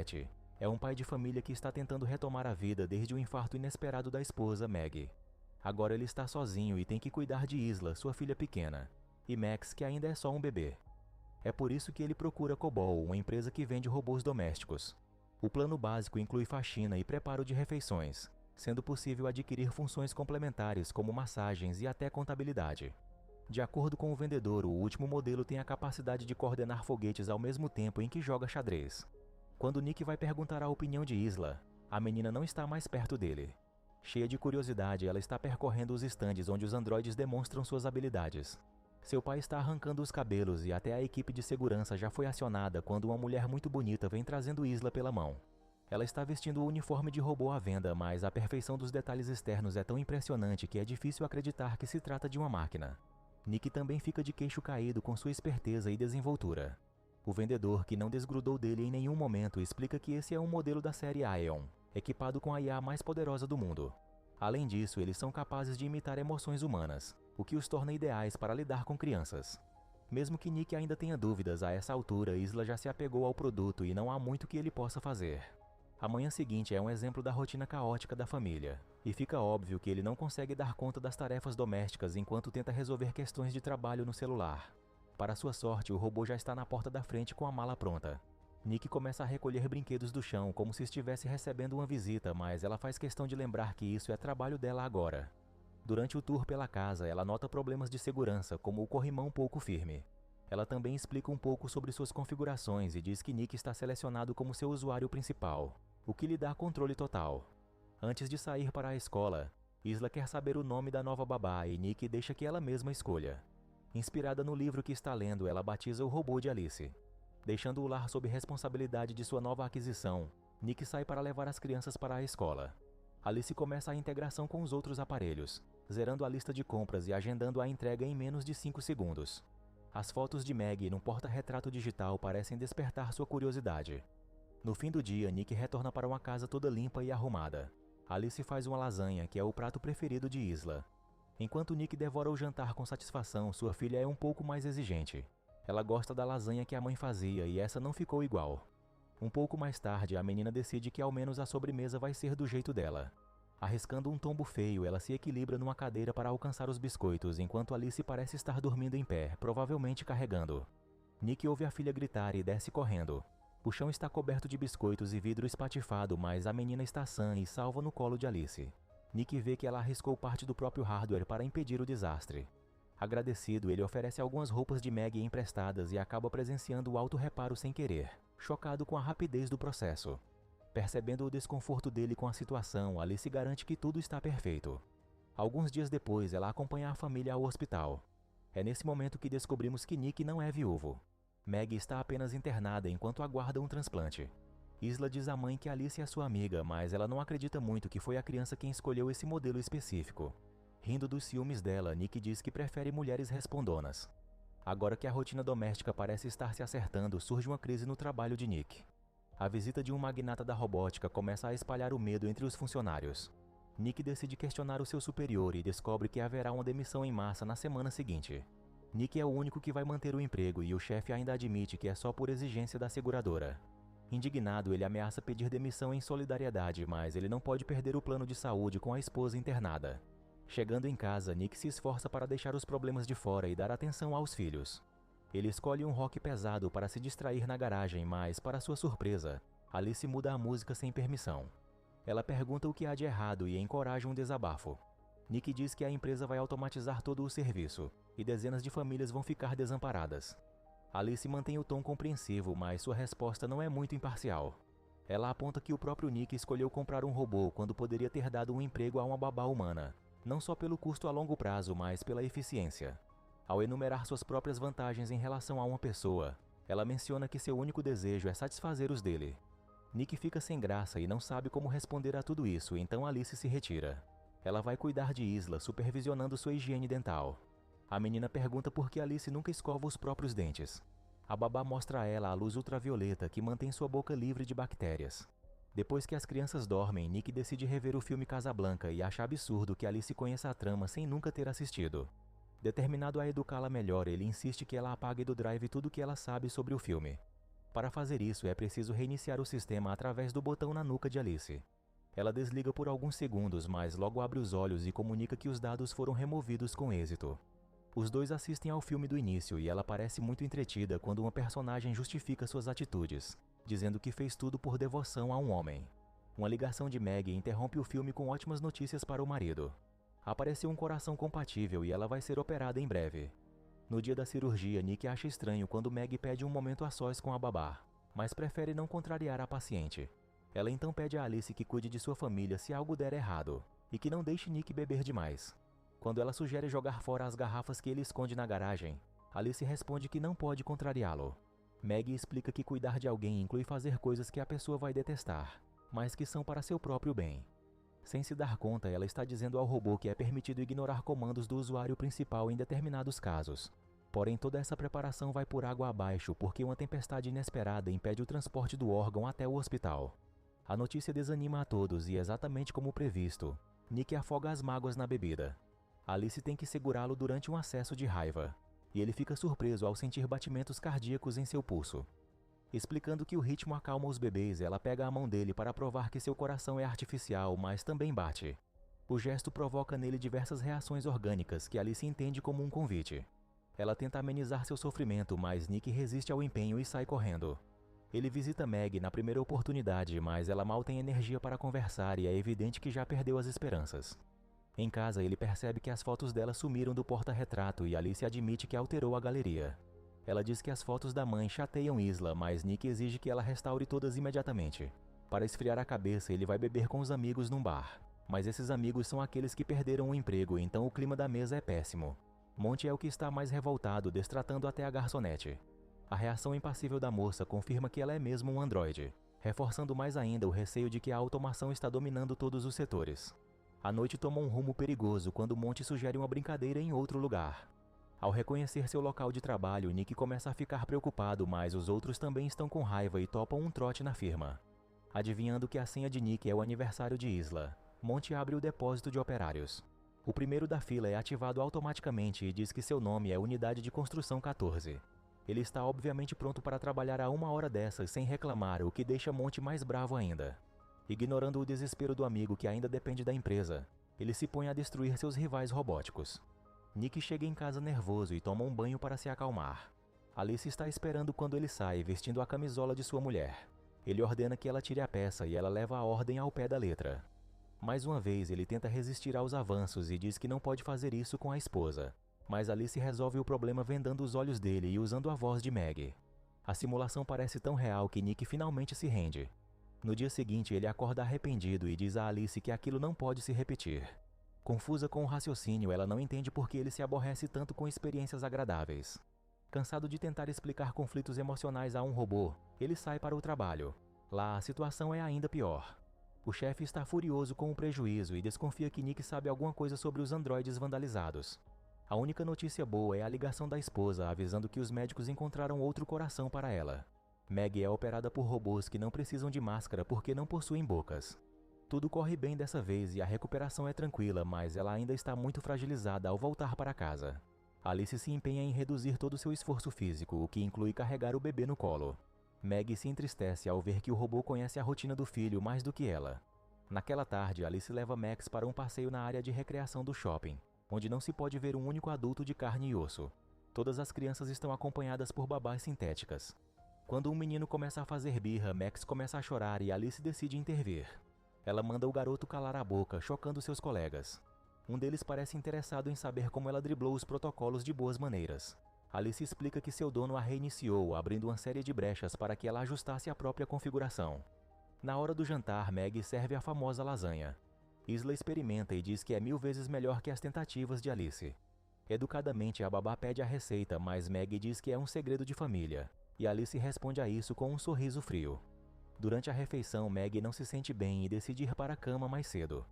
Scott. É um pai de família que está tentando retomar a vida desde o infarto inesperado da esposa, Meg. Agora ele está sozinho e tem que cuidar de Isla, sua filha pequena, e Max, que ainda é só um bebê. É por isso que ele procura Cobol, uma empresa que vende robôs domésticos. O plano básico inclui faxina e preparo de refeições, sendo possível adquirir funções complementares como massagens e até contabilidade. De acordo com o vendedor, o último modelo tem a capacidade de coordenar foguetes ao mesmo tempo em que joga xadrez. Quando Nick vai perguntar a opinião de Isla, a menina não está mais perto dele. Cheia de curiosidade, ela está percorrendo os estandes onde os androides demonstram suas habilidades. Seu pai está arrancando os cabelos e até a equipe de segurança já foi acionada quando uma mulher muito bonita vem trazendo Isla pela mão. Ela está vestindo o uniforme de robô à venda, mas a perfeição dos detalhes externos é tão impressionante que é difícil acreditar que se trata de uma máquina. Nick também fica de queixo caído com sua esperteza e desenvoltura. O vendedor, que não desgrudou dele em nenhum momento, explica que esse é um modelo da série Ion, equipado com a IA mais poderosa do mundo. Além disso, eles são capazes de imitar emoções humanas, o que os torna ideais para lidar com crianças. Mesmo que Nick ainda tenha dúvidas, a essa altura Isla já se apegou ao produto e não há muito que ele possa fazer. A manhã seguinte é um exemplo da rotina caótica da família, e fica óbvio que ele não consegue dar conta das tarefas domésticas enquanto tenta resolver questões de trabalho no celular. Para sua sorte, o robô já está na porta da frente com a mala pronta. Nick começa a recolher brinquedos do chão como se estivesse recebendo uma visita, mas ela faz questão de lembrar que isso é trabalho dela agora. Durante o tour pela casa, ela nota problemas de segurança, como o corrimão pouco firme. Ela também explica um pouco sobre suas configurações e diz que Nick está selecionado como seu usuário principal, o que lhe dá controle total. Antes de sair para a escola, Isla quer saber o nome da nova babá e Nick deixa que ela mesma escolha. Inspirada no livro que está lendo, ela batiza o robô de Alice. Deixando o lar sob responsabilidade de sua nova aquisição, Nick sai para levar as crianças para a escola. Alice começa a integração com os outros aparelhos, zerando a lista de compras e agendando a entrega em menos de 5 segundos. As fotos de Meg num porta-retrato digital parecem despertar sua curiosidade. No fim do dia, Nick retorna para uma casa toda limpa e arrumada. Alice faz uma lasanha, que é o prato preferido de Isla. Enquanto Nick devora o jantar com satisfação, sua filha é um pouco mais exigente. Ela gosta da lasanha que a mãe fazia e essa não ficou igual. Um pouco mais tarde, a menina decide que ao menos a sobremesa vai ser do jeito dela. Arriscando um tombo feio, ela se equilibra numa cadeira para alcançar os biscoitos, enquanto Alice parece estar dormindo em pé, provavelmente carregando. Nick ouve a filha gritar e desce correndo. O chão está coberto de biscoitos e vidro espatifado, mas a menina está sã e salva no colo de Alice. Nick vê que ela arriscou parte do próprio hardware para impedir o desastre. Agradecido, ele oferece algumas roupas de Meg emprestadas e acaba presenciando o auto-reparo sem querer, chocado com a rapidez do processo. Percebendo o desconforto dele com a situação, Alice garante que tudo está perfeito. Alguns dias depois, ela acompanha a família ao hospital. É nesse momento que descobrimos que Nick não é viúvo. Meg está apenas internada enquanto aguarda um transplante. Isla diz à mãe que Alice é sua amiga, mas ela não acredita muito que foi a criança quem escolheu esse modelo específico. Rindo dos ciúmes dela, Nick diz que prefere mulheres respondonas. Agora que a rotina doméstica parece estar se acertando, surge uma crise no trabalho de Nick. A visita de um magnata da robótica começa a espalhar o medo entre os funcionários. Nick decide questionar o seu superior e descobre que haverá uma demissão em massa na semana seguinte. Nick é o único que vai manter o emprego e o chefe ainda admite que é só por exigência da seguradora. Indignado, ele ameaça pedir demissão em solidariedade, mas ele não pode perder o plano de saúde com a esposa internada. Chegando em casa, Nick se esforça para deixar os problemas de fora e dar atenção aos filhos. Ele escolhe um rock pesado para se distrair na garagem, mas, para sua surpresa, Alice muda a música sem permissão. Ela pergunta o que há de errado e encoraja um desabafo. Nick diz que a empresa vai automatizar todo o serviço, e dezenas de famílias vão ficar desamparadas. Alice mantém o tom compreensivo, mas sua resposta não é muito imparcial. Ela aponta que o próprio Nick escolheu comprar um robô quando poderia ter dado um emprego a uma babá humana, não só pelo custo a longo prazo, mas pela eficiência. Ao enumerar suas próprias vantagens em relação a uma pessoa, ela menciona que seu único desejo é satisfazer os dele. Nick fica sem graça e não sabe como responder a tudo isso, então Alice se retira. Ela vai cuidar de Isla, supervisionando sua higiene dental. A menina pergunta por que Alice nunca escova os próprios dentes. A babá mostra a ela a luz ultravioleta que mantém sua boca livre de bactérias. Depois que as crianças dormem, Nick decide rever o filme Casablanca e acha absurdo que Alice conheça a trama sem nunca ter assistido. Determinado a educá-la melhor, ele insiste que ela apague do drive tudo o que ela sabe sobre o filme. Para fazer isso, é preciso reiniciar o sistema através do botão na nuca de Alice. Ela desliga por alguns segundos, mas logo abre os olhos e comunica que os dados foram removidos com êxito. Os dois assistem ao filme do início e ela parece muito entretida quando uma personagem justifica suas atitudes, dizendo que fez tudo por devoção a um homem. Uma ligação de Maggie interrompe o filme com ótimas notícias para o marido. Apareceu um coração compatível e ela vai ser operada em breve. No dia da cirurgia, Nick acha estranho quando Maggie pede um momento a sós com a babá, mas prefere não contrariar a paciente. Ela então pede a Alice que cuide de sua família se algo der errado, e que não deixe Nick beber demais. Quando ela sugere jogar fora as garrafas que ele esconde na garagem, Alice responde que não pode contrariá-lo. Maggie explica que cuidar de alguém inclui fazer coisas que a pessoa vai detestar, mas que são para seu próprio bem. Sem se dar conta, ela está dizendo ao robô que é permitido ignorar comandos do usuário principal em determinados casos. Porém, toda essa preparação vai por água abaixo porque uma tempestade inesperada impede o transporte do órgão até o hospital. A notícia desanima a todos e, exatamente como previsto, Nick afoga as mágoas na bebida. Alice tem que segurá-lo durante um acesso de raiva, e ele fica surpreso ao sentir batimentos cardíacos em seu pulso. Explicando que o ritmo acalma os bebês, ela pega a mão dele para provar que seu coração é artificial, mas também bate. O gesto provoca nele diversas reações orgânicas que Alice entende como um convite. Ela tenta amenizar seu sofrimento, mas Nick resiste ao empenho e sai correndo. Ele visita Maggie na primeira oportunidade, mas ela mal tem energia para conversar e é evidente que já perdeu as esperanças. Em casa, ele percebe que as fotos dela sumiram do porta-retrato e Alice admite que alterou a galeria. Ela diz que as fotos da mãe chateiam Isla, mas Nick exige que ela restaure todas imediatamente. Para esfriar a cabeça, ele vai beber com os amigos num bar. Mas esses amigos são aqueles que perderam o emprego, então o clima da mesa é péssimo. Monty é o que está mais revoltado, destratando até a garçonete. A reação impassível da moça confirma que ela é mesmo um androide, reforçando mais ainda o receio de que a automação está dominando todos os setores. A noite toma um rumo perigoso quando Monty sugere uma brincadeira em outro lugar. Ao reconhecer seu local de trabalho, Nick começa a ficar preocupado, mas os outros também estão com raiva e topam um trote na firma. Adivinhando que a senha de Nick é o aniversário de Isla, Monty abre o depósito de operários. O primeiro da fila é ativado automaticamente e diz que seu nome é Unidade de Construção 14. Ele está obviamente pronto para trabalhar a 1 hora dessas sem reclamar, o que deixa Monty mais bravo ainda. Ignorando o desespero do amigo que ainda depende da empresa, ele se põe a destruir seus rivais robóticos. Nick chega em casa nervoso e toma um banho para se acalmar. Alice está esperando quando ele sai, vestindo a camisola de sua mulher. Ele ordena que ela tire a peça e ela leva a ordem ao pé da letra. Mais uma vez, ele tenta resistir aos avanços e diz que não pode fazer isso com a esposa. Mas Alice resolve o problema vendando os olhos dele e usando a voz de Maggie. A simulação parece tão real que Nick finalmente se rende. No dia seguinte, ele acorda arrependido e diz a Alice que aquilo não pode se repetir. Confusa com o raciocínio, ela não entende por que ele se aborrece tanto com experiências agradáveis. Cansado de tentar explicar conflitos emocionais a um robô, ele sai para o trabalho. Lá, a situação é ainda pior. O chefe está furioso com o prejuízo e desconfia que Nick sabe alguma coisa sobre os androides vandalizados. A única notícia boa é a ligação da esposa avisando que os médicos encontraram outro coração para ela. Maggie é operada por robôs que não precisam de máscara porque não possuem bocas. Tudo corre bem dessa vez e a recuperação é tranquila, mas ela ainda está muito fragilizada ao voltar para casa. Alice se empenha em reduzir todo o seu esforço físico, o que inclui carregar o bebê no colo. Maggie se entristece ao ver que o robô conhece a rotina do filho mais do que ela. Naquela tarde, Alice leva Max para um passeio na área de recreação do shopping, onde não se pode ver um único adulto de carne e osso. Todas as crianças estão acompanhadas por babás sintéticas. Quando um menino começa a fazer birra, Max começa a chorar e Alice decide intervir. Ela manda o garoto calar a boca, chocando seus colegas. Um deles parece interessado em saber como ela driblou os protocolos de boas maneiras. Alice explica que seu dono a reiniciou, abrindo uma série de brechas para que ela ajustasse a própria configuração. Na hora do jantar, Maggie serve a famosa lasanha. Isla experimenta e diz que é 1000 vezes melhor que as tentativas de Alice. Educadamente, a babá pede a receita, mas Maggie diz que é um segredo de família, e Alice responde a isso com um sorriso frio. Durante a refeição, Maggie não se sente bem e decide ir para a cama mais cedo.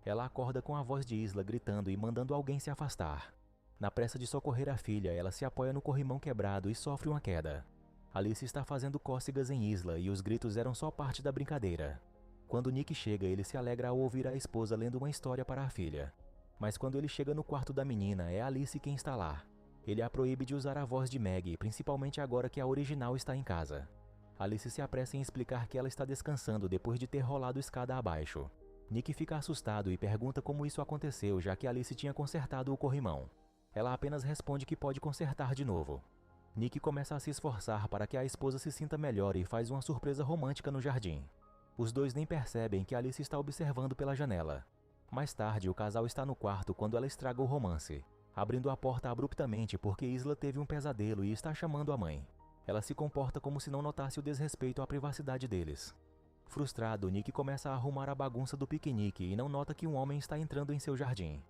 Ela acorda com a voz de Isla gritando e mandando alguém se afastar. Na pressa de socorrer a filha, ela se apoia no corrimão quebrado e sofre uma queda. Alice está fazendo cócegas em Isla e os gritos eram só parte da brincadeira. Quando Nick chega, ele se alegra ao ouvir a esposa lendo uma história para a filha. Mas quando ele chega no quarto da menina, é Alice quem está lá. Ele a proíbe de usar a voz de Maggie, principalmente agora que a original está em casa. Alice se apressa em explicar que ela está descansando depois de ter rolado escada abaixo. Nick fica assustado e pergunta como isso aconteceu, já que Alice tinha consertado o corrimão. Ela apenas responde que pode consertar de novo. Nick começa a se esforçar para que a esposa se sinta melhor e faz uma surpresa romântica no jardim. Os dois nem percebem que Alice está observando pela janela. Mais tarde, o casal está no quarto quando ela estraga o romance, abrindo a porta abruptamente porque Isla teve um pesadelo e está chamando a mãe. Ela se comporta como se não notasse o desrespeito à privacidade deles. Frustrado, Nick começa a arrumar a bagunça do piquenique e não nota que um homem está entrando em seu jardim.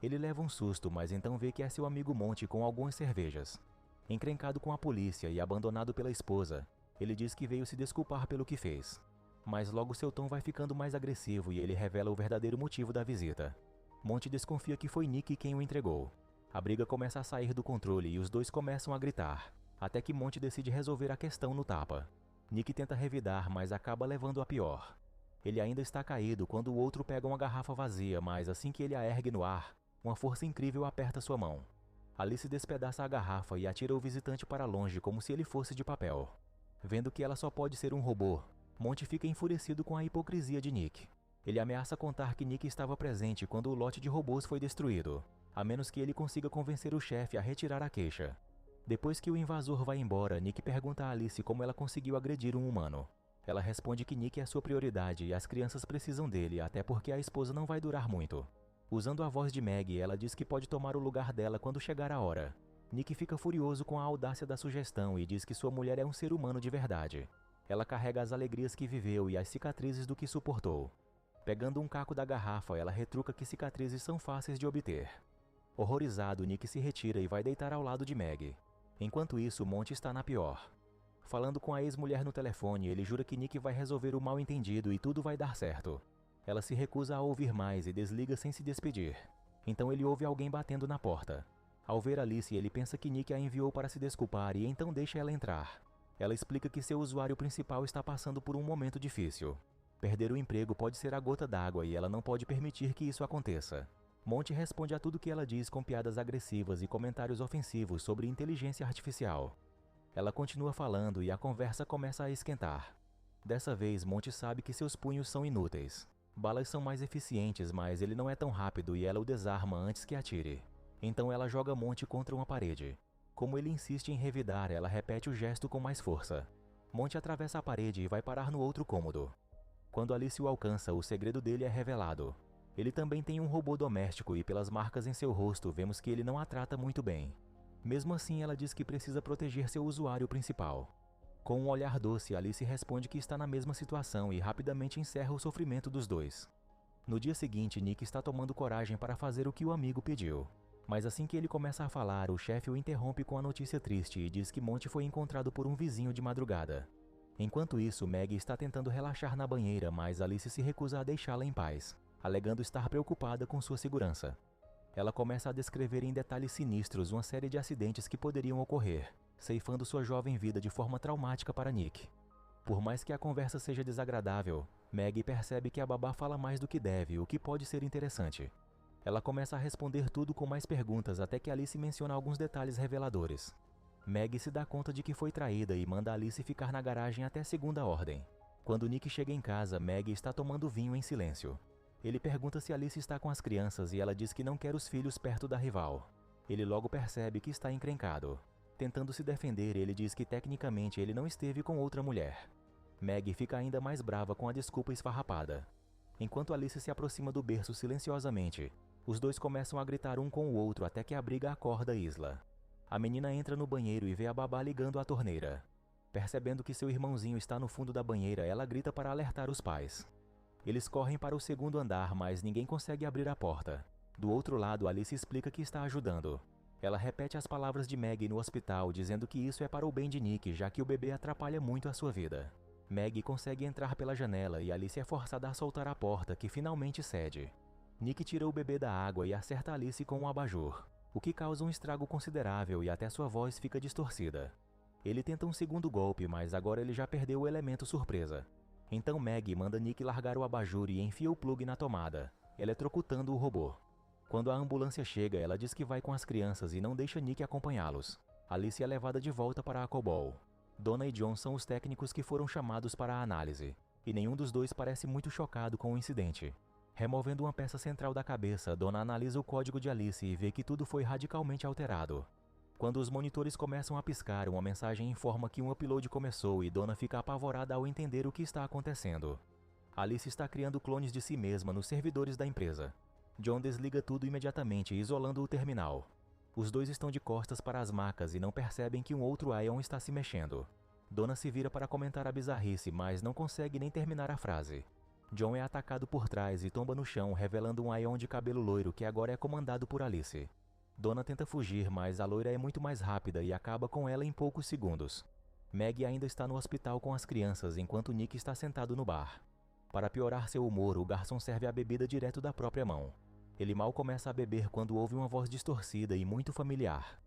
Ele leva um susto, mas então vê que é seu amigo Monty com algumas cervejas. Encrencado com a polícia e abandonado pela esposa, ele diz que veio se desculpar pelo que fez. Mas logo seu tom vai ficando mais agressivo e ele revela o verdadeiro motivo da visita. Monty desconfia que foi Nick quem o entregou. A briga começa a sair do controle e os dois começam a gritar, até que Monty decide resolver a questão no tapa. Nick tenta revidar, mas acaba levando a pior. Ele ainda está caído quando o outro pega uma garrafa vazia, mas assim que ele a ergue no ar, uma força incrível aperta sua mão. Alice despedaça a garrafa e atira o visitante para longe como se ele fosse de papel. Vendo que ela só pode ser um robô, Monty fica enfurecido com a hipocrisia de Nick. Ele ameaça contar que Nick estava presente quando o lote de robôs foi destruído, a menos que ele consiga convencer o chefe a retirar a queixa. Depois que o invasor vai embora, Nick pergunta a Alice como ela conseguiu agredir um humano. Ela responde que Nick é sua prioridade e as crianças precisam dele, até porque a esposa não vai durar muito. Usando a voz de Maggie, ela diz que pode tomar o lugar dela quando chegar a hora. Nick fica furioso com a audácia da sugestão e diz que sua mulher é um ser humano de verdade. Ela carrega as alegrias que viveu e as cicatrizes do que suportou. Pegando um caco da garrafa, ela retruca que cicatrizes são fáceis de obter. Horrorizado, Nick se retira e vai deitar ao lado de Maggie. Enquanto isso, Monty está na pior. Falando com a ex-mulher no telefone, ele jura que Nick vai resolver o mal-entendido e tudo vai dar certo. Ela se recusa a ouvir mais e desliga sem se despedir. Então ele ouve alguém batendo na porta. Ao ver Alice, ele pensa que Nick a enviou para se desculpar e então deixa ela entrar. Ela explica que seu usuário principal está passando por um momento difícil. Perder o emprego pode ser a gota d'água e ela não pode permitir que isso aconteça. Monty responde a tudo que ela diz com piadas agressivas e comentários ofensivos sobre inteligência artificial. Ela continua falando e a conversa começa a esquentar. Dessa vez, Monty sabe que seus punhos são inúteis. Balas são mais eficientes, mas ele não é tão rápido e ela o desarma antes que atire. Então ela joga Monty contra uma parede. Como ele insiste em revidar, ela repete o gesto com mais força. Monty atravessa a parede e vai parar no outro cômodo. Quando Alice o alcança, o segredo dele é revelado. Ele também tem um robô doméstico e pelas marcas em seu rosto vemos que ele não a trata muito bem. Mesmo assim, ela diz que precisa proteger seu usuário principal. Com um olhar doce, Alice responde que está na mesma situação e rapidamente encerra o sofrimento dos dois. No dia seguinte, Nick está tomando coragem para fazer o que o amigo pediu. Mas assim que ele começa a falar, o chefe o interrompe com a notícia triste e diz que Monty foi encontrado por um vizinho de madrugada. Enquanto isso, Maggie está tentando relaxar na banheira, mas Alice se recusa a deixá-la em paz, alegando estar preocupada com sua segurança. Ela começa a descrever em detalhes sinistros uma série de acidentes que poderiam ocorrer, ceifando sua jovem vida de forma traumática para Nick. Por mais que a conversa seja desagradável, Maggie percebe que a babá fala mais do que deve, o que pode ser interessante. Ela começa a responder tudo com mais perguntas até que Alice menciona alguns detalhes reveladores. Maggie se dá conta de que foi traída e manda Alice ficar na garagem até segunda ordem. Quando Nick chega em casa, Maggie está tomando vinho em silêncio. Ele pergunta se Alice está com as crianças e ela diz que não quer os filhos perto da rival. Ele logo percebe que está encrencado. Tentando se defender, ele diz que tecnicamente ele não esteve com outra mulher. Maggie fica ainda mais brava com a desculpa esfarrapada. Enquanto Alice se aproxima do berço silenciosamente, os dois começam a gritar um com o outro até que a briga acorda Isla. A menina entra no banheiro e vê a babá ligando a torneira. Percebendo que seu irmãozinho está no fundo da banheira, ela grita para alertar os pais. Eles correm para o segundo andar, mas ninguém consegue abrir a porta. Do outro lado, Alice explica que está ajudando. Ela repete as palavras de Maggie no hospital, dizendo que isso é para o bem de Nick, já que o bebê atrapalha muito a sua vida. Maggie consegue entrar pela janela e Alice é forçada a soltar a porta, que finalmente cede. Nick tira o bebê da água e acerta Alice com um abajur, o que causa um estrago considerável e até sua voz fica distorcida. Ele tenta um segundo golpe, mas agora ele já perdeu o elemento surpresa. Então Maggie manda Nick largar o abajur e enfia o plug na tomada, eletrocutando o robô. Quando a ambulância chega, ela diz que vai com as crianças e não deixa Nick acompanhá-los. Alice é levada de volta para a Cobol. Donna e John são os técnicos que foram chamados para a análise, e nenhum dos dois parece muito chocado com o incidente. Removendo uma peça central da cabeça, Donna analisa o código de Alice e vê que tudo foi radicalmente alterado. Quando os monitores começam a piscar, uma mensagem informa que um upload começou e Donna fica apavorada ao entender o que está acontecendo. Alice está criando clones de si mesma nos servidores da empresa. John desliga tudo imediatamente, isolando o terminal. Os dois estão de costas para as macas e não percebem que um outro Ion está se mexendo. Donna se vira para comentar a bizarrice, mas não consegue nem terminar a frase. John é atacado por trás e tomba no chão, revelando um Ion de cabelo loiro que agora é comandado por Alice. Donna tenta fugir, mas a loira é muito mais rápida e acaba com ela em poucos segundos. Meg ainda está no hospital com as crianças, enquanto Nick está sentado no bar. Para piorar seu humor, o garçom serve a bebida direto da própria mão. Ele mal começa a beber quando ouve uma voz distorcida e muito familiar.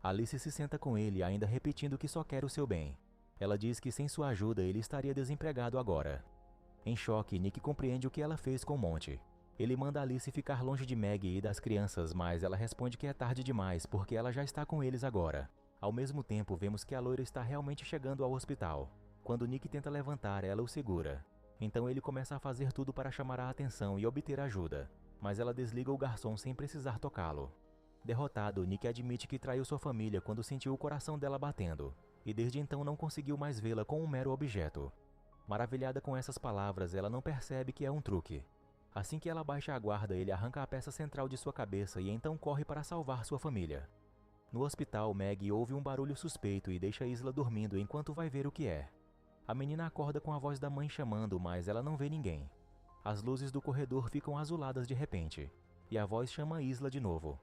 Alice se senta com ele, ainda repetindo que só quer o seu bem. Ela diz que sem sua ajuda ele estaria desempregado agora. Em choque, Nick compreende o que ela fez com Monty. Ele manda Alice ficar longe de Meg e das crianças, mas ela responde que é tarde demais porque ela já está com eles agora. Ao mesmo tempo, vemos que a loira está realmente chegando ao hospital. Quando Nick tenta levantar, ela o segura. Então ele começa a fazer tudo para chamar a atenção e obter ajuda, mas ela desliga o garçom sem precisar tocá-lo. Derrotado, Nick admite que traiu sua família quando sentiu o coração dela batendo, e desde então não conseguiu mais vê-la com um mero objeto. Maravilhada com essas palavras, ela não percebe que é um truque. Assim que ela baixa a guarda, ele arranca a peça central de sua cabeça e então corre para salvar sua família. No hospital, Meg ouve um barulho suspeito e deixa Isla dormindo enquanto vai ver o que é. A menina acorda com a voz da mãe chamando, mas ela não vê ninguém. As luzes do corredor ficam azuladas de repente, e a voz chama Isla de novo.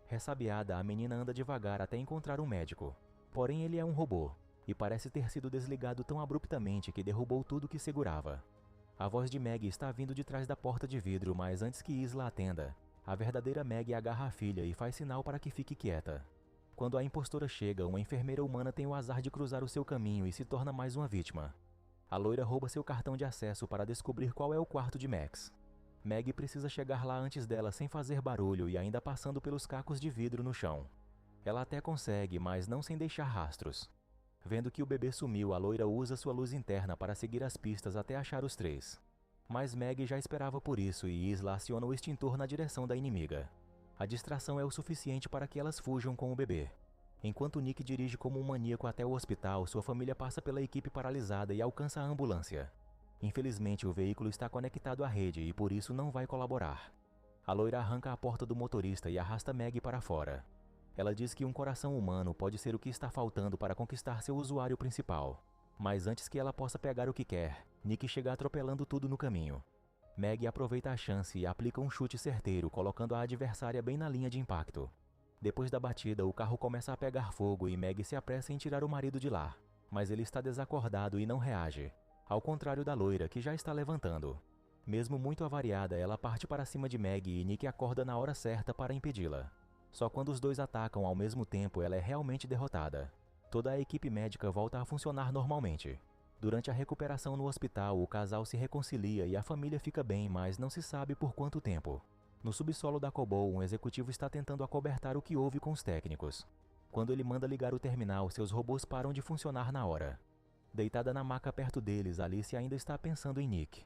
Ressabiada, a menina anda devagar até encontrar um médico. Porém, ele é um robô, e parece ter sido desligado tão abruptamente que derrubou tudo que segurava. A voz de Meg está vindo de trás da porta de vidro, mas antes que Isla atenda, a verdadeira Meg agarra a filha e faz sinal para que fique quieta. Quando a impostora chega, uma enfermeira humana tem o azar de cruzar o seu caminho e se torna mais uma vítima. A loira rouba seu cartão de acesso para descobrir qual é o quarto de Max. Meg precisa chegar lá antes dela sem fazer barulho e ainda passando pelos cacos de vidro no chão. Ela até consegue, mas não sem deixar rastros. Vendo que o bebê sumiu, a loira usa sua luz interna para seguir as pistas até achar os três. Mas Meg já esperava por isso e Isla aciona o extintor na direção da inimiga. A distração é o suficiente para que elas fujam com o bebê. Enquanto Nick dirige como um maníaco até o hospital, sua família passa pela equipe paralisada e alcança a ambulância. Infelizmente, o veículo está conectado à rede e por isso não vai colaborar. A loira arranca a porta do motorista e arrasta Meg para fora. Ela diz que um coração humano pode ser o que está faltando para conquistar seu usuário principal. Mas antes que ela possa pegar o que quer, Nick chega atropelando tudo no caminho. Meg aproveita a chance e aplica um chute certeiro, colocando a adversária bem na linha de impacto. Depois da batida, o carro começa a pegar fogo e Meg se apressa em tirar o marido de lá. Mas ele está desacordado e não reage, ao contrário da loira, que já está levantando. Mesmo muito avariada, ela parte para cima de Meg e Nick acorda na hora certa para impedi-la. Só quando os dois atacam ao mesmo tempo, ela é realmente derrotada. Toda a equipe médica volta a funcionar normalmente. Durante a recuperação no hospital, o casal se reconcilia e a família fica bem, mas não se sabe por quanto tempo. No subsolo da Cobol, um executivo está tentando acobertar o que houve com os técnicos. Quando ele manda ligar o terminal, seus robôs param de funcionar na hora. Deitada na maca perto deles, Alice ainda está pensando em Nick.